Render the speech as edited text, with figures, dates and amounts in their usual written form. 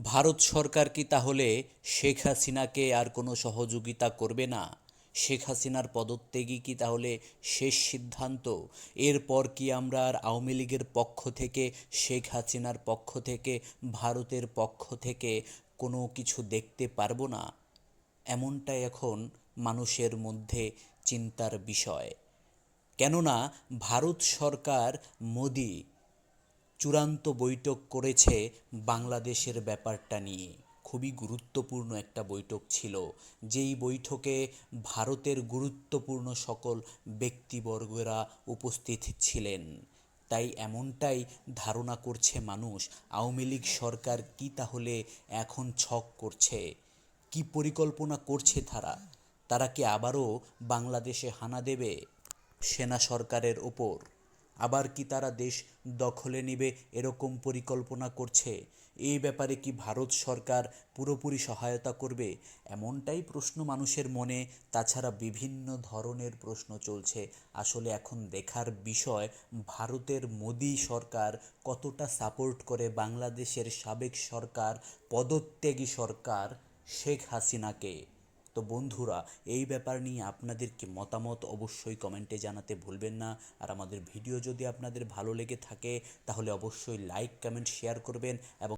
ভারত সরকার কি তাহলে শেখ হাসিনাকে আর কোনো সহযোগিতা করবে না? শেখ হাসিনার পদত্যাগই কি তাহলে শেষ সিদ্ধান্ত? এরপর কি আমরা আর আওয়ামী লীগের পক্ষ থেকে, শেখ হাসিনার পক্ষ থেকে, ভারতের পক্ষ থেকে কোনো কিছু দেখতে পারবো না? এমনটাই এখন মানুষের মধ্যে চিন্তার বিষয়। কেননা ভারত সরকার, মোদি চূড়ান্ত বৈঠক করেছে বাংলাদেশের ব্যাপারটা নিয়ে। খুবই গুরুত্বপূর্ণ একটা বৈঠক ছিল, যেই বৈঠকে ভারতের গুরুত্বপূর্ণ সকল ব্যক্তিবর্গরা উপস্থিত ছিলেন। তাই এমনটাই ধারণা করছে মানুষ, আওয়ামী লীগ সরকার কি তাহলে এখন ছক করছে? কি পরিকল্পনা করছে তারা? তারা কি আবারও বাংলাদেশে হানা দেবে সেনা সরকারের ওপর? আবার কি তারা দেশ দখলে নেবে এরকম পরিকল্পনা করছে? এই ব্যাপারে কি ভারত সরকার পুরোপুরি সহায়তা করবে? এমনটাই প্রশ্ন মানুষের মনে। তাছাড়া বিভিন্ন ধরনের প্রশ্ন চলছে। আসলে এখন দেখার বিষয়, ভারতের মোদি সরকার কতটা সাপোর্ট করে বাংলাদেশের সাবেক সরকার, পদত্যাগী সরকার শেখ হাসিনাকে। তো বন্ধুরা, এই ব্যাপার নিয়ে আপনাদের কি মতামত অবশ্যই কমেন্টে জানাতে ভুলবেন না। আর আমাদের ভিডিও যদি আপনাদের ভালো লেগে থাকে তাহলে অবশ্যই লাইক, কমেন্ট, শেয়ার করবেন এবং